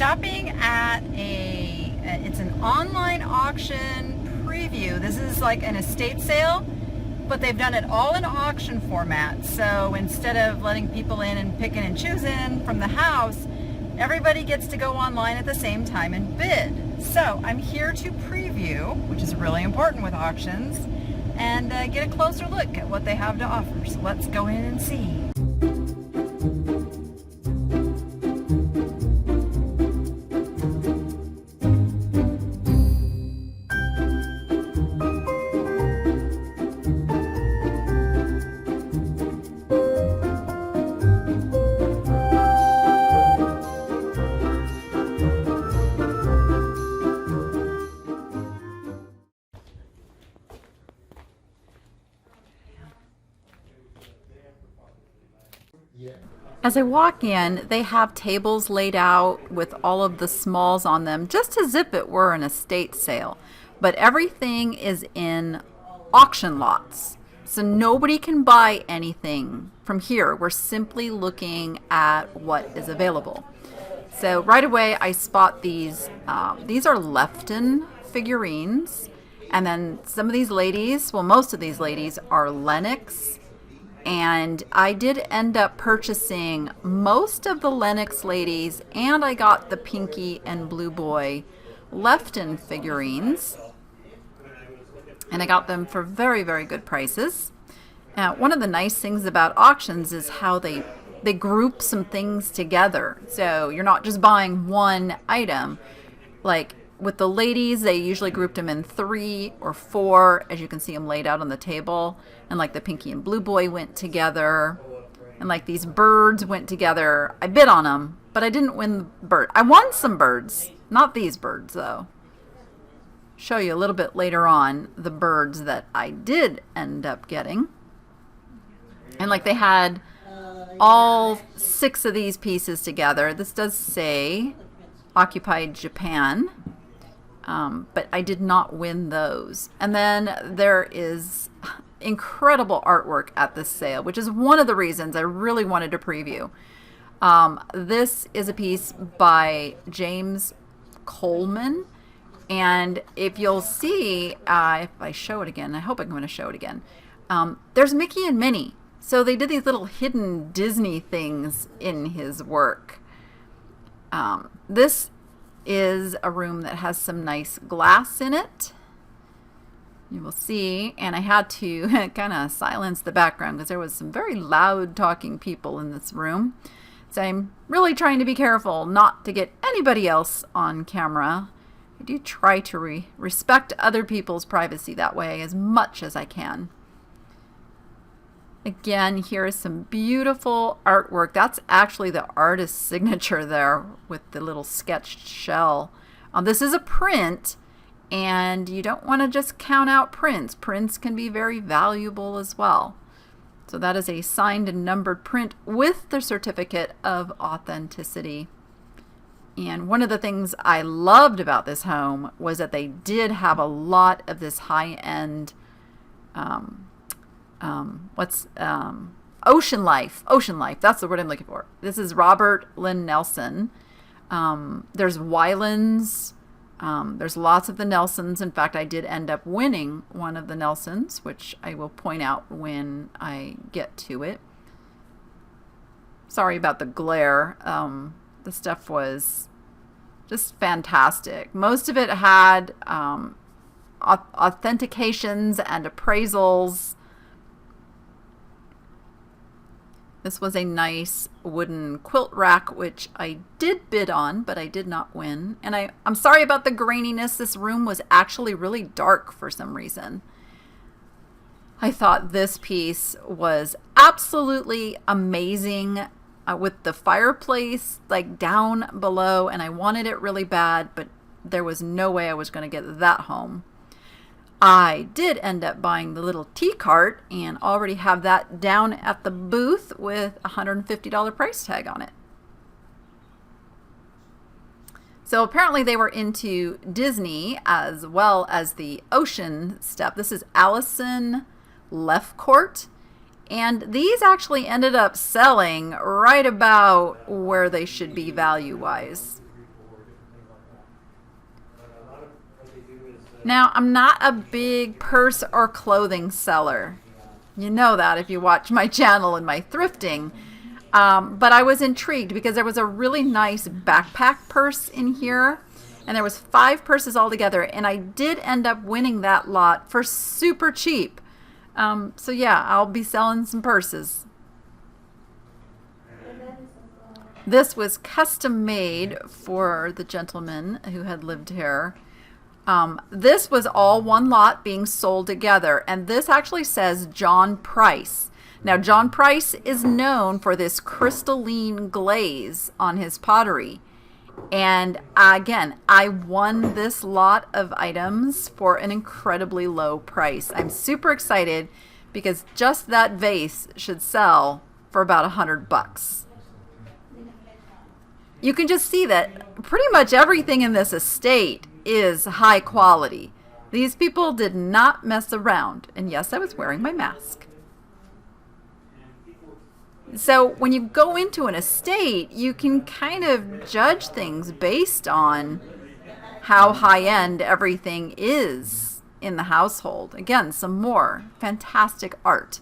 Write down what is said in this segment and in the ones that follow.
stopping at it's an online auction preview. This is like an estate sale, but they've done it all in auction format. So instead of letting people in and picking and choosing from the house, everybody gets to go online at the same time and bid. So I'm here to preview, which is really important with auctions, and get a closer look at what they have to offer. So let's go in and see. As I walk in, they have tables laid out with all of the smalls on them, just as if it were an estate sale. But everything is in auction lots, so nobody can buy anything from here. We're simply looking at what is available. So right away, I spot these. These are Lefton figurines, and then some of these ladies, well, most of these ladies are Lenox. And I did end up purchasing most of the Lenox ladies, and I got the Pinky and Blue Boy Lefton figurines. And I got them for very, very good prices. One of the nice things about auctions is how they group some things together. So you're not just buying one item. Like with the ladies, they usually grouped them in 3 or 4, as you can see them laid out on the table. And like the Pinky and Blue Boy went together. And like these birds went together. I bid on them, but I didn't win the bird. I won some birds. Not these birds, though. Show you a little bit later on the birds that I did end up getting. And like they had all 6 of these pieces together. This does say Occupied Japan. But I did not win those. And then there is incredible artwork at this sale, which is one of the reasons I really wanted to preview. This is a piece by James Coleman. And if you'll see, if I show it again, I hope I'm going to show it again. There's Mickey and Minnie. So they did these little hidden Disney things in his work. This is a room that has some nice glass in it. You will see, and I had to kind of silence the background because there was some very loud talking people in this room. So I'm really trying to be careful not to get anybody else on camera. I do try to respect other people's privacy that way as much as I can. Again, here is some beautiful artwork. That's actually the artist's signature there with the little sketched shell. This is a print, and you don't want to just count out prints. Prints can be very valuable as well. So that is a signed and numbered print with the certificate of authenticity. And one of the things I loved about this home was that they did have a lot of this high-end Ocean Life. Ocean Life, that's the word I'm looking for. This is Robert Lynn Nelson. There's Weilands. There's lots of the Nelsons. In fact, I did end up winning one of the Nelsons, which I will point out when I get to it. Sorry about the glare. The stuff was just fantastic. Most of it had authentications and appraisals. This was a nice wooden quilt rack, which I did bid on, but I did not win. And I'm sorry about the graininess. This room was actually really dark for some reason. I thought this piece was absolutely amazing with the fireplace like down below, and I wanted it really bad, but there was no way I was going to get that home. I did end up buying the little tea cart and already have that down at the booth with a $150 price tag on it. So apparently they were into Disney as well as the ocean stuff. This is Allison Lefcourt. And these actually ended up selling right about where they should be value-wise. Now, I'm not a big purse or clothing seller. You know that if you watch my channel and my thrifting. But I was intrigued because there was a really nice backpack purse in here. And there was 5 purses altogether. And I did end up winning that lot for super cheap. So yeah, I'll be selling some purses. This was custom made for the gentleman who had lived here. This was all one lot being sold together, and this actually says John Price. Now, John Price is known for this crystalline glaze on his pottery. And again, I won this lot of items for an incredibly low price. I'm super excited because just that vase should sell for about $100. You can just see that pretty much everything in this estate is high quality. These people did not mess around. And yes, I was wearing my mask. So when you go into an estate, you can kind of judge things based on how high-end everything is in the household. Again, some more fantastic art.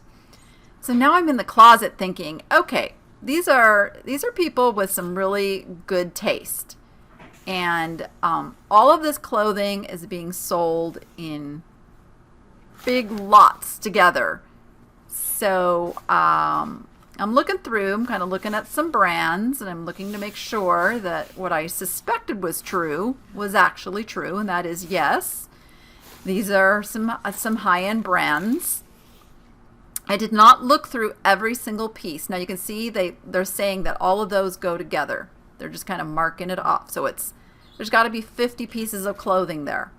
So now I'm in the closet thinking, okay, these are people with some really good taste. And all of this clothing is being sold in big lots together. So I'm looking through, I'm kind of looking at some brands, and I'm looking to make sure that what I suspected was true was actually true, and that is yes. These are some high-end brands. I did not look through every single piece. Now you can see they're saying that all of those go together. They're just kind of marking it off. So there's got to be 50 pieces of clothing there.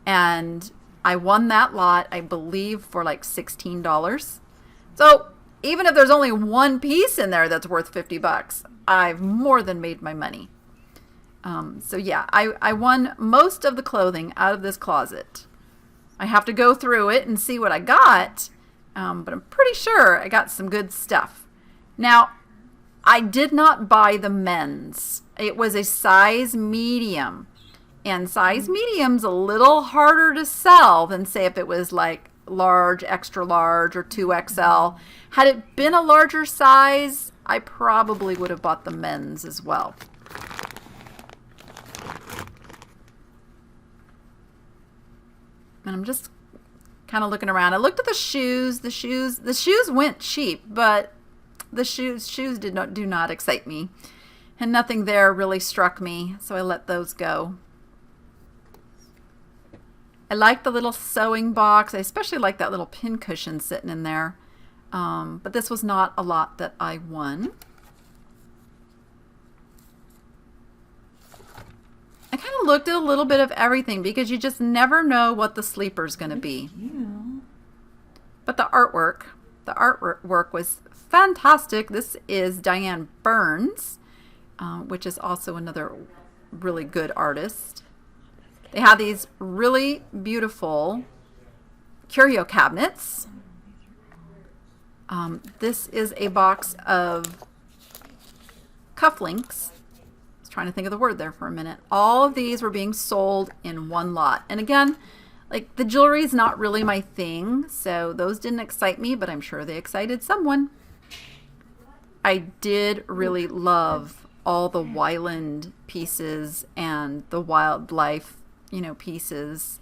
And I won that lot, I believe, for like $16. So even if there's only one piece in there that's worth $50, I've more than made my money. So yeah, I won most of the clothing out of this closet. I have to go through it and see what I got, but I'm pretty sure I got some good stuff. Now, I did not buy the men's. It was a size medium. And size medium's a little harder to sell than, say, if it was like large, extra large, or 2XL. Had it been a larger size, I probably would have bought the men's as well. And I'm just kind of looking around. I looked at the shoes. The shoes went cheap, but the shoes do not excite me. And nothing there really struck me, so I let those go. I like the little sewing box. I especially like that little pin cushion sitting in there. But this was not a lot that I won. I kind of looked at a little bit of everything because you just never know what the sleeper's going to be. But the artwork was fantastic. This is Diane Burns, which is also another really good artist. They have these really beautiful curio cabinets. This is a box of cufflinks. I was trying to think of the word there for a minute. All of these were being sold in one lot. And again, like, the jewelry is not really my thing, so those didn't excite me, but I'm sure they excited someone. I did really love all the Wyland pieces and the wildlife, pieces,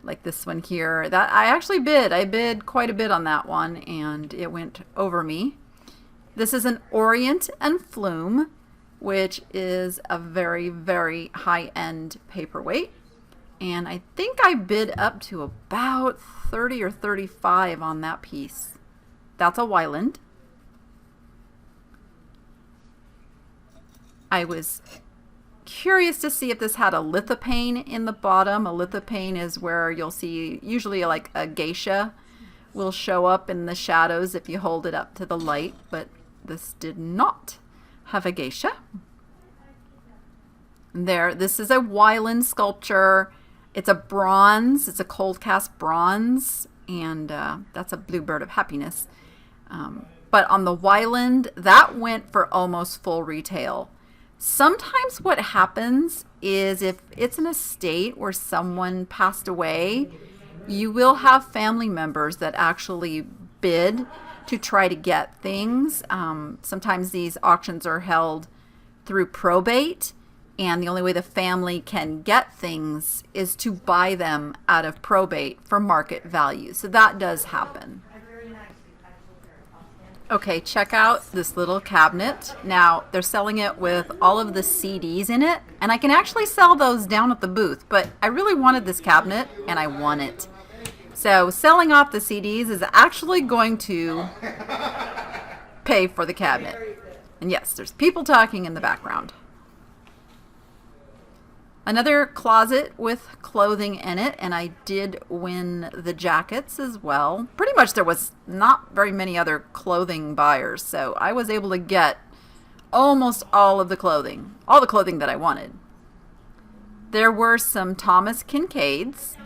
like this one here. That I bid quite a bit on that one, and it went over me. This is an Orient and Flume, which is a very, very high-end paperweight. And I think I bid up to about 30 or 35 on that piece. That's a Wyland. I was curious to see if this had a lithopane in the bottom. A lithopane is where you'll see usually like a geisha will show up in the shadows if you hold it up to the light, but this did not have a geisha. This is a Wyland sculpture. It's a bronze. It's a cold cast bronze, and that's a Bluebird of Happiness. But on the Wyland, that went for almost full retail. Sometimes what happens is if it's an estate where someone passed away, you will have family members that actually bid to try to get things. Sometimes these auctions are held through probate, and the only way the family can get things is to buy them out of probate for market value. So that does happen. Okay, check out this little cabinet. Now, they're selling it with all of the CDs in it, and I can actually sell those down at the booth, but I really wanted this cabinet, and I won it. So, selling off the CDs is actually going to pay for the cabinet. And yes, there's people talking in the background. Another closet with clothing in it, and I did win the jackets as well. Pretty much there was not very many other clothing buyers, so I was able to get almost all of the clothing, all the clothing that I wanted. There were some Thomas Kincaids,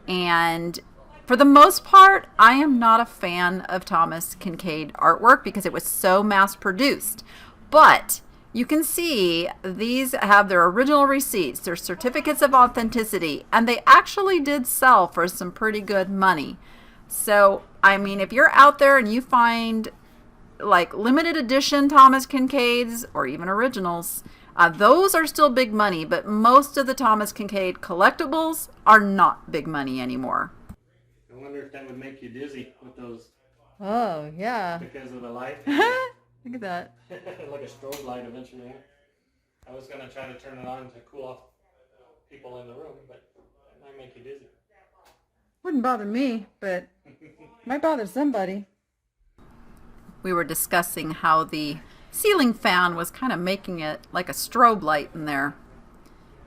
and for the most part, I am not a fan of Thomas Kincaid artwork because it was so mass-produced. But you can see these have their original receipts, their certificates of authenticity, and they actually did sell for some pretty good money. So, I mean, if you're out there and you find like limited edition Thomas Kincaids or even originals, those are still big money, but most of the Thomas Kincaid collectibles are not big money anymore. I wonder if that would make you dizzy with those. Oh, yeah. Because of the light. Look at that. Like a strobe light eventually. I was going to try to turn it on to cool off people in the room, but it might make you dizzy. Wouldn't bother me, but might bother somebody. We were discussing how the ceiling fan was kind of making it like a strobe light in there.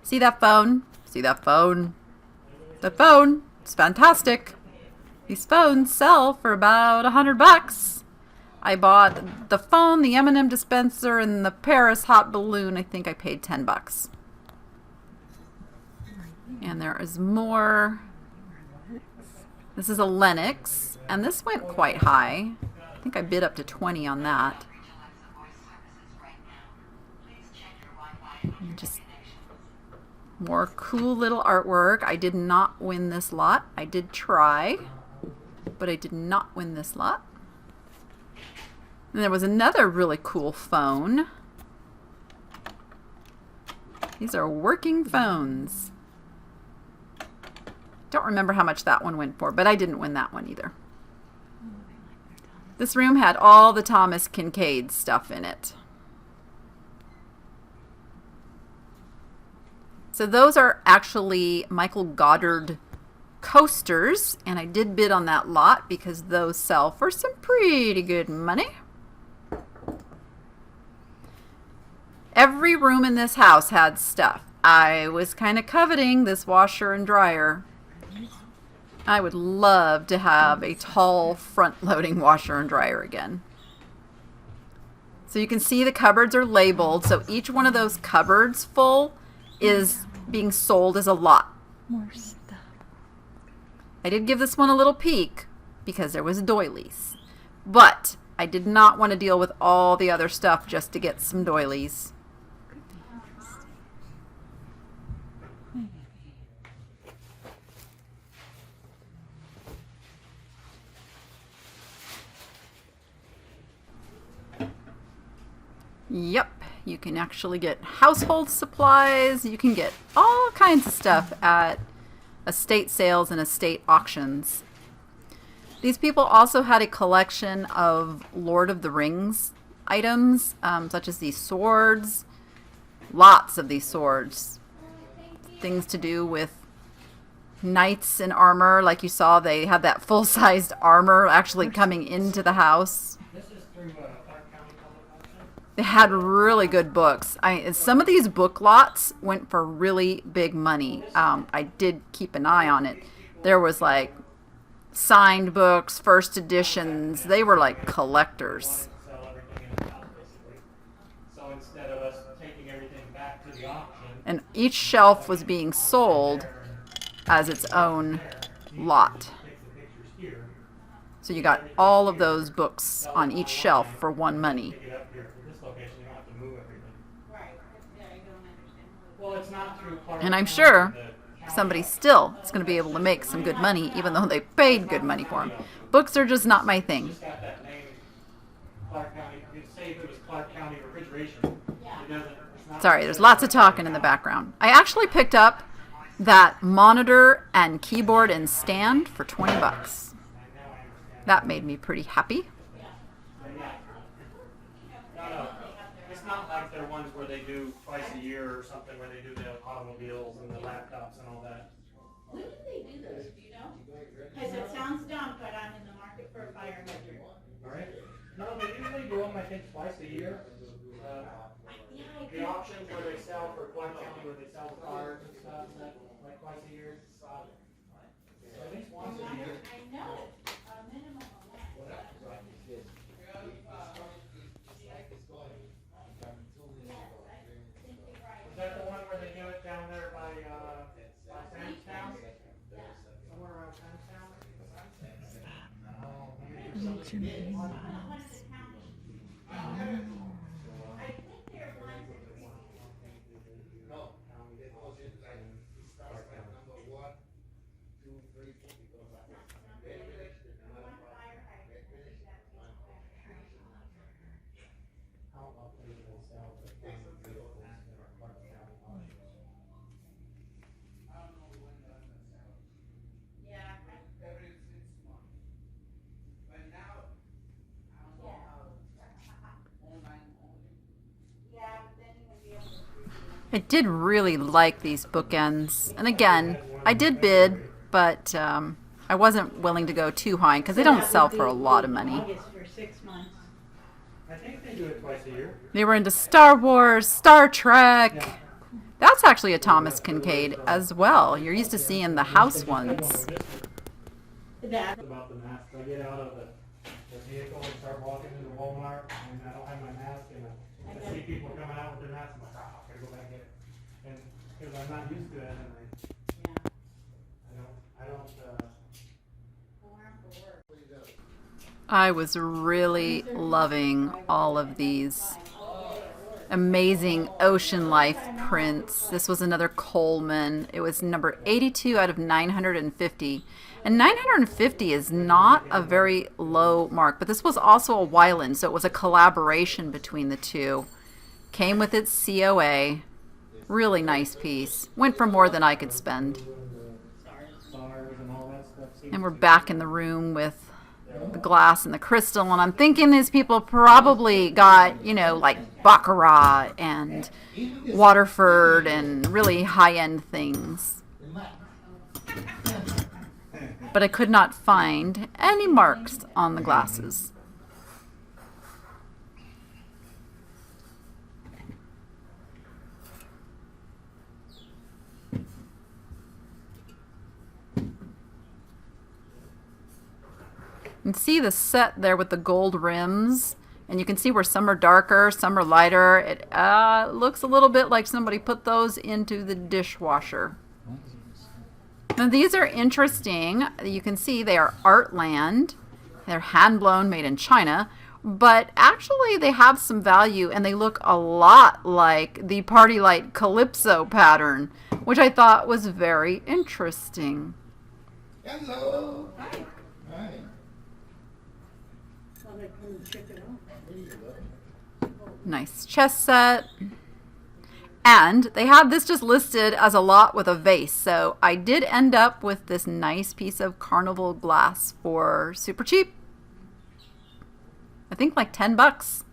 See that phone? See that phone? The phone. It's fantastic. These phones sell for about $100. I bought the phone, the M&M dispenser, and the Paris hot balloon. I think I paid $10. And there is more. This is a Lennox, and this went quite high. I think I bid up to 20 on that. And just more cool little artwork. I did not win this lot. I did try, but I did not win this lot. And there was another really cool phone. These are working phones. Don't remember how much that one went for, but I didn't win that one either. This room had all the Thomas Kincaid stuff in it. So those are actually Michael Goddard coasters, and I did bid on that lot because those sell for some pretty good money. Every room in this house had stuff. I was kind of coveting this washer and dryer. I would love to have a tall front-loading washer and dryer again. So you can see the cupboards are labeled, so each one of those cupboards full is being sold as a lot. More stuff. I did give this one a little peek because there was doilies, but I did not want to deal with all the other stuff just to get some doilies. Yep, you can actually get household supplies. You can get all kinds of stuff at estate sales and estate auctions. These people also had a collection of Lord of the Rings items, such as these swords. Lots of these swords. Things to do with knights in armor. Like you saw, they had that full-sized armor actually coming into the house. They had really good books. Some of these book lots went for really big money. I did keep an eye on it. There was like signed books, first editions. They were like collectors. So instead of us taking everything back to the auction, And each shelf was being sold as its own lot. So you got all of those books on each shelf for one money. it's not through Clark And I'm County, sure the county somebody office. still is going to be able to make some good money, even though they paid good money for them. Books are just not my thing. Just got that name, Clark County. You'd say if it was Clark County Refrigeration. It doesn't. It's not Sorry, there's lots of talking in the background. I actually picked up that monitor and keyboard and stand for 20 bucks. That made me pretty happy. No. It's not like they're ones where they do twice a year or something, where they do the automobiles and the laptops and all that. When did they do this, do you know? Because it sounds dumb, but I'm in the market for a fire hydrant. All right. No, they usually do them, I think, twice a year. The auctions where they sell for Clark County, where they sell the cars and stuff, like twice a year. At least once a year. I know, a minimum of one. Is that the one where they do it down there by Sam's Town? Somewhere around Sam's Town? I did really like these bookends. And again, I did bid, but I wasn't willing to go too high because they don't sell for a lot of money. August for 6 months. I think they do it twice a year. They were into Star Wars, Star Trek. Yeah. That's actually a Thomas Kincade as well. You're used to seeing the house ones. That, About the mask. I get out of the vehicle and start walking into Walmart, and I don't have my mask, and I see people coming out with their masks. I'm like, I gotta go back get it. And because I'm not used to it, and I don't. I was really loving all of these amazing ocean life prints. This was another Coleman. It was number 82 out of 950. And 950 is not a very low mark, but this was also a Weiland, so it was a collaboration between the two. Came with its COA. Really nice piece. Went for more than I could spend. SARS and all that stuff. And we're back in the room with the glass and the crystal, and I'm thinking these people probably got, you know, like Baccarat and Waterford and really high-end things. But I could not find any marks on the glasses. You can see the set there with the gold rims, and you can see where some are darker, some are lighter. It looks a little bit like somebody put those into the dishwasher. Now these are interesting. You can see they are Artland. They're hand-blown, made in China, but actually they have some value, and they look a lot like the Party Light Calypso pattern, which I thought was very interesting. Hello. Hi. Hi. Thought I'd come and check it out. Nice chess set. And they have this just listed as a lot with a vase. So I did end up with this nice piece of carnival glass for super cheap. I think like 10 bucks.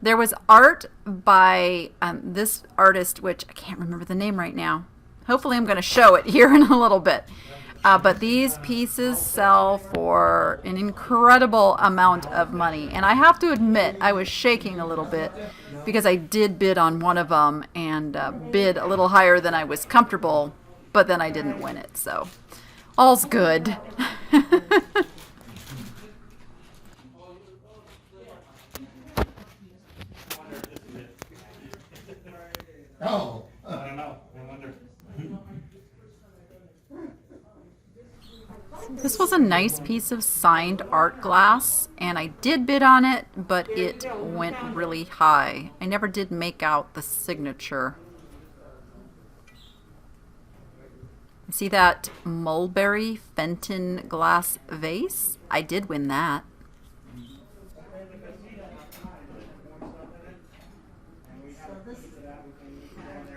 There was art by this artist, which I can't remember the name right now. Hopefully I'm going to show it here in a little bit. But these pieces sell for an incredible amount of money. And I have to admit, I was shaking a little bit because I did bid on one of them and bid a little higher than I was comfortable, but then I didn't win it. So all's good. Oh. I don't know. I wonder. This was a nice piece of signed art glass, and I did bid on it, but it went really high. I never did make out the signature. See that mulberry Fenton glass vase? I did win that.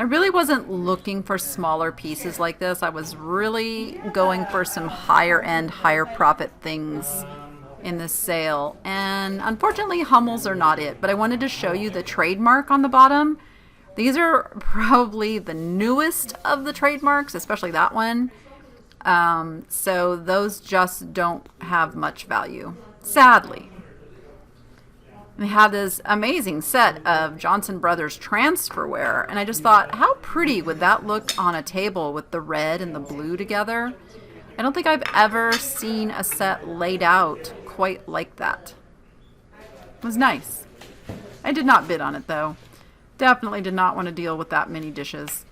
I really wasn't looking for smaller pieces like this. I was really going for some higher end, higher profit things in this sale. And unfortunately, Hummels are not it. But I wanted to show you the trademark on the bottom. These are probably the newest of the trademarks, especially that one. So those just don't have much value, sadly. They have this amazing set of Johnson Brothers transferware, and I just thought, how pretty would that look on a table with the red and the blue together? I don't think I've ever seen a set laid out quite like that. It was nice. I did not bid on it though. Definitely did not want to deal with that many dishes.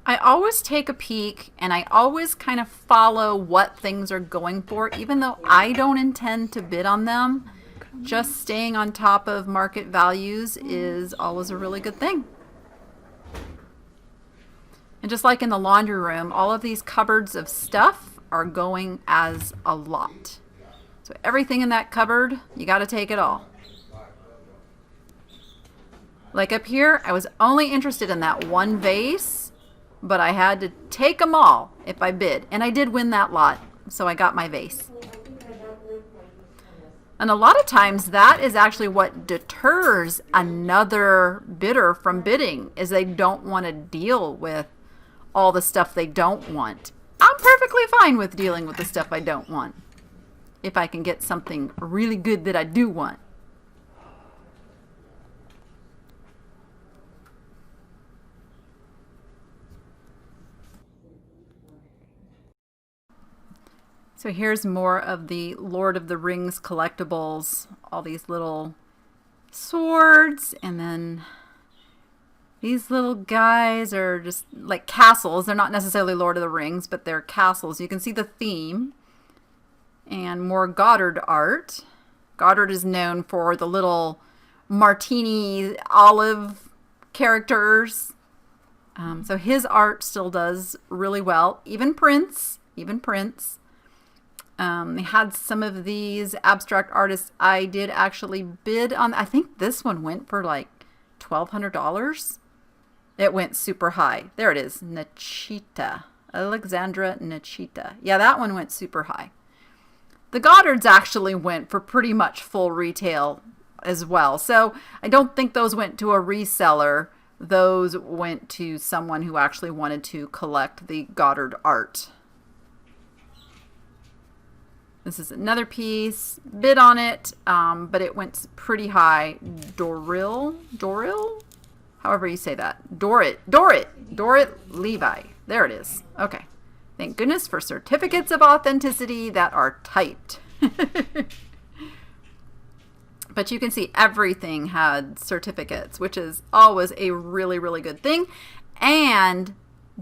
I always take a peek and I always kind of follow what things are going for, even though I don't intend to bid on them. Just staying on top of market values is always a really good thing. And just like in the laundry room, all of these cupboards of stuff are going as a lot. So everything in that cupboard, you got to take it all. Like up here, I was only interested in that one vase, but I had to take them all if I bid. And I did win that lot, so I got my vase. And a lot of times that is actually what deters another bidder from bidding, is they don't want to deal with all the stuff they don't want. I'm perfectly fine with dealing with the stuff I don't want, if I can get something really good that I do want. So here's more of the Lord of the Rings collectibles. All these little swords, and then these little guys are just like castles. They're not necessarily Lord of the Rings, but they're castles. You can see the theme. And more Goddard art. Goddard is known for the little martini olive characters. So his art still does really well. Even Prince. They had some of these abstract artists. I did actually bid on. I think this one went for like $1,200. It went super high. There it is. Nachita. Alexandra Nachita. Yeah, that one went super high. The Goddards actually went for pretty much full retail as well. So I don't think those went to a reseller. Those went to someone who actually wanted to collect the Goddard art. This is another piece. Bid on it, but it went pretty high. Doril? However you say that. Dorit Levi. There it is. Okay. Thank goodness for certificates of authenticity that are typed. But you can see everything had certificates, which is always a really, really good thing, and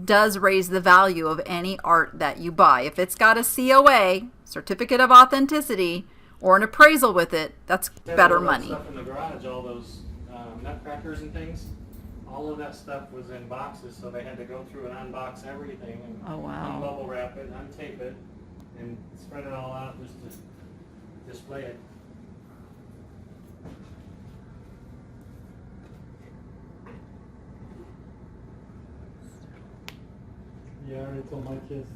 does raise the value of any art that you buy. If it's got a COA, certificate of authenticity, or an appraisal with it, that's better money. Stuff in the garage, all those nutcrackers and things, all of that stuff was in boxes, so they had to go through and unbox everything and bubble wrap it, untape it, and spread it all out just to display it. Yeah, I already told my kids,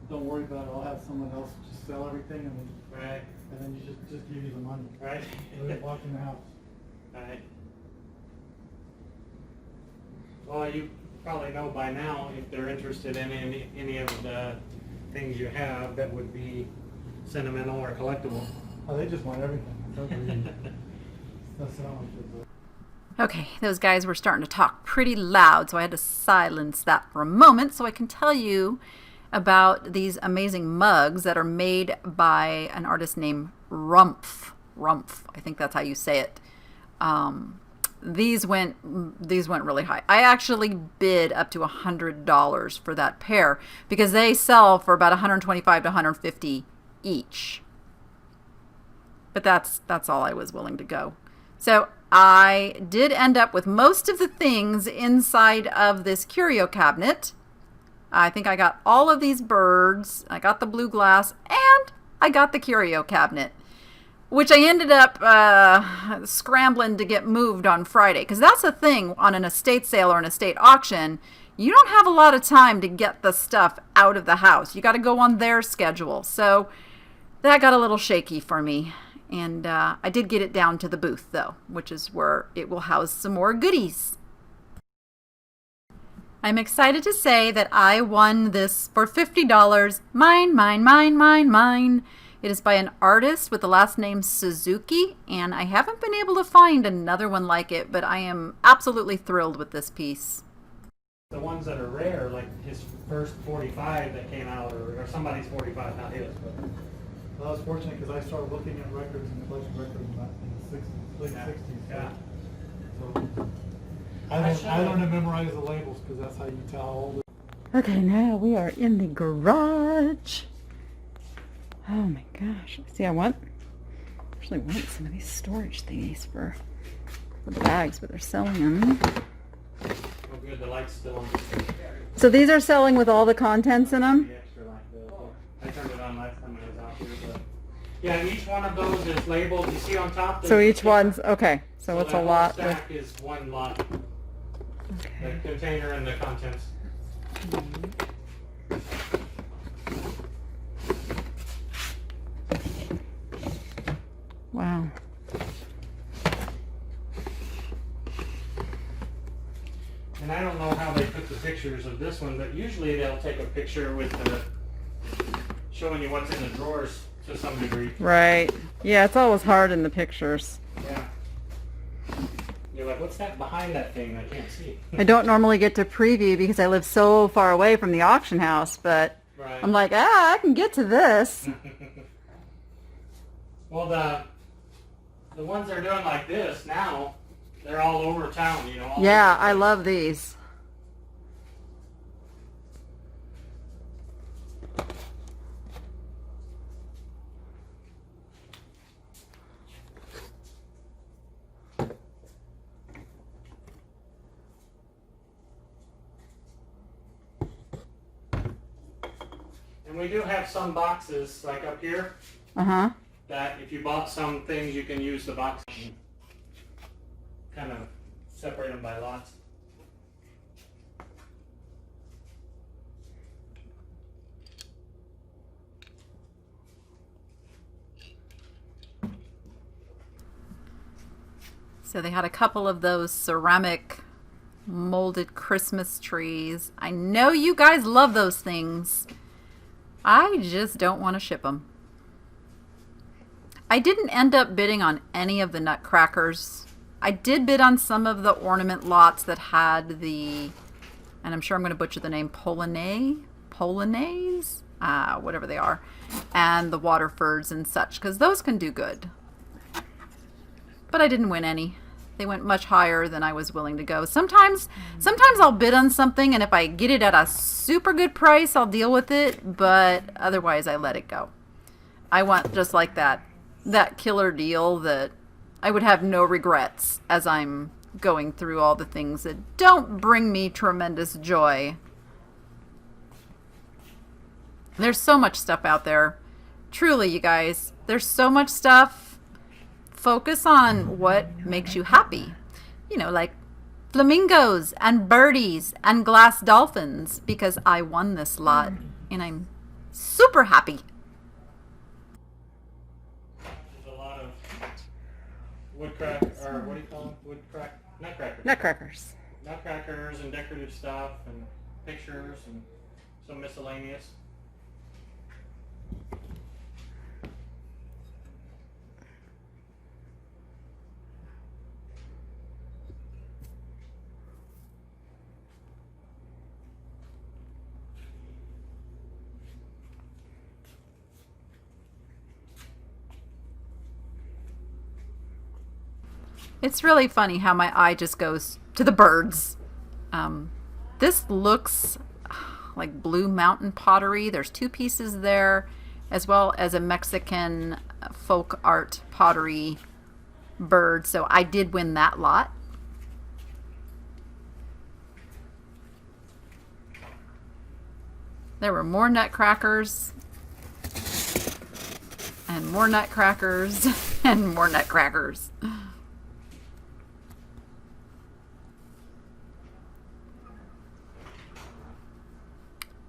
don't worry about it. I'll have someone else just sell everything, and then you just give you the money. Right. And then walk in the house. Right. Well, you probably know by now if they're interested in any of the things you have that would be sentimental or collectible. Oh, they just want everything. That's how much it's worth. Okay, those guys were starting to talk pretty loud, so I had to silence that for a moment so I can tell you about these amazing mugs that are made by an artist named Rumpf. I think that's how you say it. these went really high. I actually bid up to $100 for that pair because they sell for about $125 to $150 each. But that's all I was willing to go. So I did end up with most of the things inside of this curio cabinet. I think I got all of these birds, I got the blue glass, and I got the curio cabinet, which I ended up scrambling to get moved on Friday. Because that's the thing on an estate sale or an estate auction. You don't have a lot of time to get the stuff out of the house. You got to go on their schedule. So that got a little shaky for me. And I did get it down to the booth, though, which is where it will house some more goodies. I'm excited to say that I won this for $50. Mine, mine, mine, mine, mine. It is by an artist with the last name Suzuki, and I haven't been able to find another one like it, but I am absolutely thrilled with this piece. The ones that are rare, like his first 45 that came out, or somebody's 45, not his, but Well, I was fortunate because I started looking at records and collecting records back in the 60s, late Yeah. 60s. Yeah. So I don't memorize the labels because that's how you tell how old it is. Okay, now we are in the garage. Oh my gosh. See, I actually want some of these storage thingies for the bags, but they're selling them. oh good, the light's still on. So these are selling with all the contents in them? The extra light bill. I turned it on last time I was out here, but yeah, each one of those is labeled. You see on top? So each one's, okay, so it's that a whole lot. stack is one lot. Okay. The container and the contents. Wow. And I don't know how they put the pictures of this one, but usually they'll take a picture with the showing you what's in the drawers to some degree. Right. Yeah, it's always hard in the pictures. Yeah. You're like, what's that behind that thing? I can't see. I don't normally get to preview because I live so far away from the auction house, but Right. I'm like, I can get to this. Well, the ones they're doing like this now, they're all over town, you know. all Yeah, over. I love these. And we do have some boxes, like up here, Uh-huh. that if you bought some things, you can use the box and kind of separate them by lots. So they had a couple of those ceramic molded Christmas trees. I know you guys love those things. I just don't want to ship them. I didn't end up bidding on any of the nutcrackers. I did bid on some of the ornament lots that had the, and I'm sure I'm going to butcher the name, Polonaise, whatever they are, and the Waterfords and such, because those can do good. But I didn't win any. They went much higher than I was willing to go. Sometimes I'll bid on something, and if I get it at a super good price, I'll deal with it, but otherwise I let it go. I want just like that killer deal that I would have no regrets as I'm going through all the things that don't bring me tremendous joy. There's so much stuff out there. Truly, you guys, there's so much stuff. Focus on what makes you happy. You know, like flamingos and birdies and glass dolphins, because I won this lot and I'm super happy. There's a lot of what do you call them? Nutcrackers. Nutcrackers. Nutcrackers and decorative stuff and pictures and some miscellaneous. It's really funny how my eye just goes to the birds. This looks like Blue Mountain pottery. There's 2 pieces there, as well as a Mexican folk art pottery bird. So I did win that lot. There were more nutcrackers and more nutcrackers and more nutcrackers.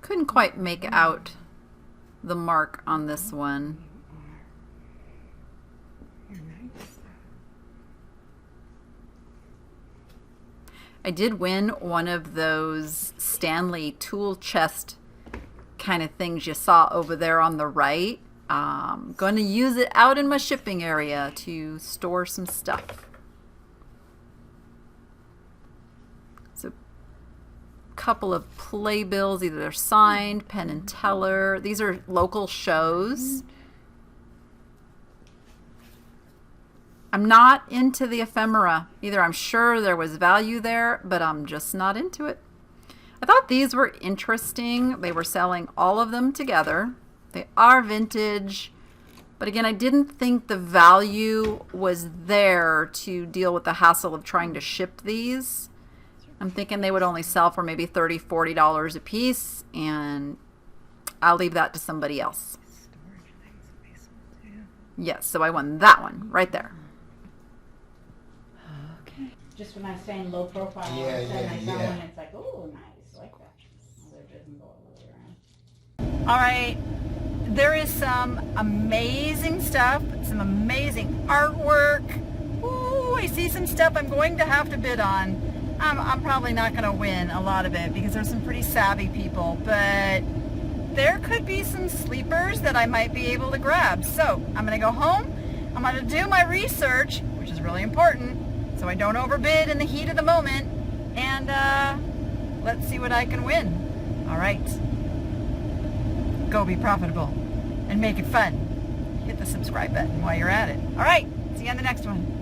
Couldn't quite make out the mark on this one. I did win one of those Stanley tool chest kind of things you saw over there on the right. I'm going to use it out in my shipping area to store some stuff. So, a couple of playbills, either they're signed, Penn and Teller. These are local shows. I'm not into the ephemera either. I'm sure there was value there, but I'm just not into it. I thought these were interesting. They were selling all of them together. They are vintage, but again, I didn't think the value was there to deal with the hassle of trying to ship these. I'm thinking they would only sell for maybe $30, $40 a piece, and I'll leave that to somebody else. Yes, so I won that one right there. Just when I was saying low profile, all of a sudden I saw one, it's like, oh, nice, like that. Other doesn't go all the way around. All right, there is some amazing stuff, some amazing artwork. Ooh, I see some stuff I'm going to have to bid on. I'm probably not going to win a lot of it because there's some pretty savvy people, but there could be some sleepers that I might be able to grab. So I'm going to go home. I'm going to do my research, which is really important, so I don't overbid in the heat of the moment, and let's see what I can win. All right. Go be profitable and make it fun. Hit the subscribe button while you're at it. All right. See you on the next one.